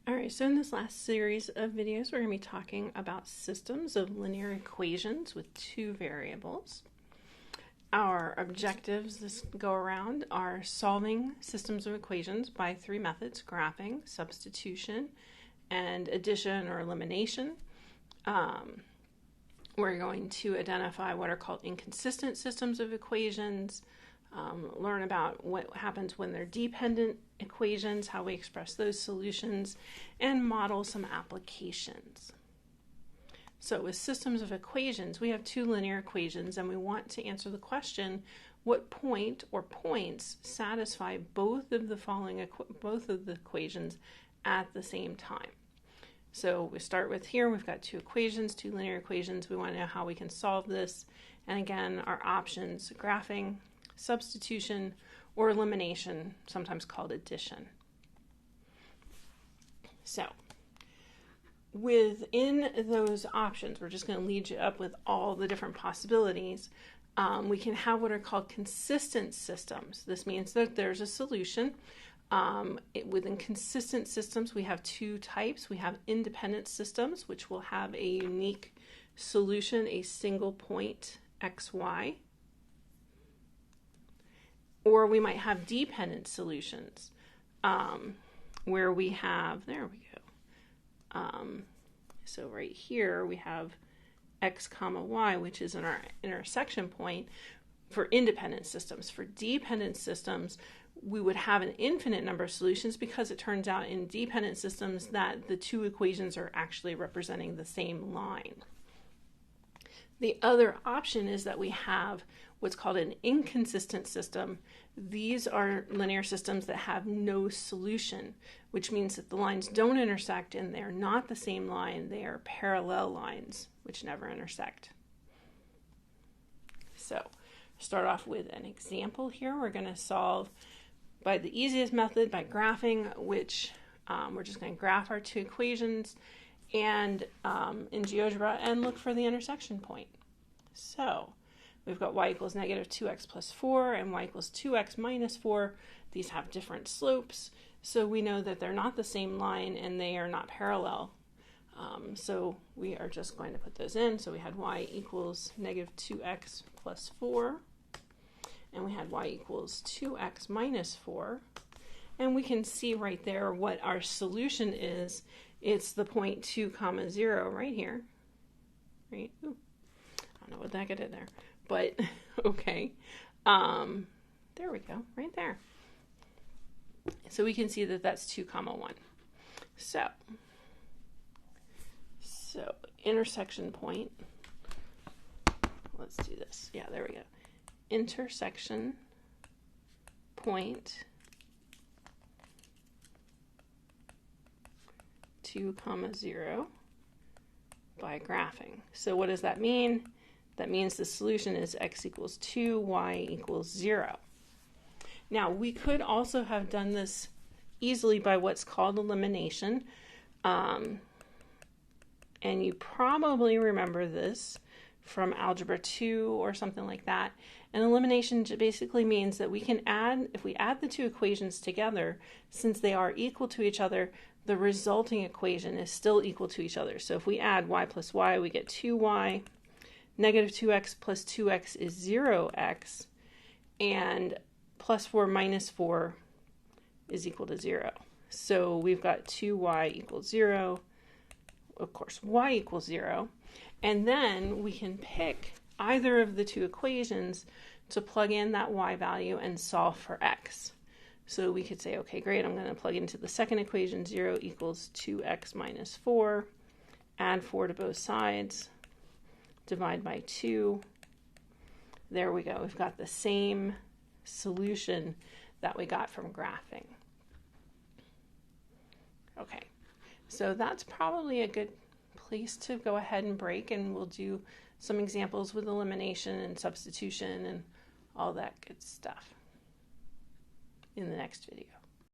All right, so in this last series of videos, we're going to be talking about systems of linear equations with two variables. Our objectives this go around are solving systems of equations by three methods: graphing, substitution, and addition or elimination. We're going to identify what are called inconsistent systems of equations, learn about what happens when they're dependent equations, how we express those solutions, and model some applications. So with systems of equations, we have two linear equations, and we want to answer the question, what point or points satisfy both of the equations at the same time? So we start with here, we've got two equations, two linear equations. We want to know how we can solve this. And again, our options: graphing, substitution, or elimination, sometimes called addition. So within those options, we're just going to lead you up with all the different possibilities. We can have what are called consistent systems. This means that there's a solution. Within consistent systems, we have two types. We have independent systems, which will have a unique solution, a single point xy. Or we might have dependent solutions, where we have, there we go. So right here we have x comma y, which is in our intersection point for independent systems. For dependent systems, we would have an infinite number of solutions, because it turns out in dependent systems that the two equations are actually representing the same line. The other option is that we have what's called an inconsistent system. These are linear systems that have no solution, which means that the lines don't intersect and they're not the same line. They are parallel lines which never intersect. So start off with an example here. We're going to solve by the easiest method, by graphing, which we're just going to graph our two equations and in GeoGebra and look for the intersection point. So we've got y equals negative 2x plus 4 and y equals 2x minus 4. These have different slopes, so we know that they're not the same line and they are not parallel. So we are just going to put those in. So we had y equals negative 2x plus 4, and we had y equals 2x minus 4. And we can see right there what our solution is. It's the point 2 comma 0 right here. Right? Ooh, I don't know what the heck I did there, but okay. There we go, right there. So we can see that that's 2 comma 1. So intersection point, let's do this. Yeah, there we go. Intersection point 2 comma 0 by graphing. So what does that mean? That means the solution is x equals 2, y equals 0. Now, we could also have done this easily by what's called elimination. And you probably remember this from Algebra 2 or something like that. And elimination basically means that we can add, if we add the two equations together, since they are equal to each other, the resulting equation is still equal to each other. So if we add y plus y, we get 2y. Negative 2x plus 2x is 0x, and plus 4 minus 4 is equal to 0. So we've got 2y equals 0, of course y equals 0, and then we can pick either of the two equations to plug in that y value and solve for x. So we could say, okay, great, I'm going to plug into the second equation, 0 equals 2x minus 4, add 4 to both sides, divide by 2. There we go. We've got the same solution that we got from graphing. Okay, so that's probably a good place to go ahead and break, and we'll do some examples with elimination and substitution and all that good stuff in the next video.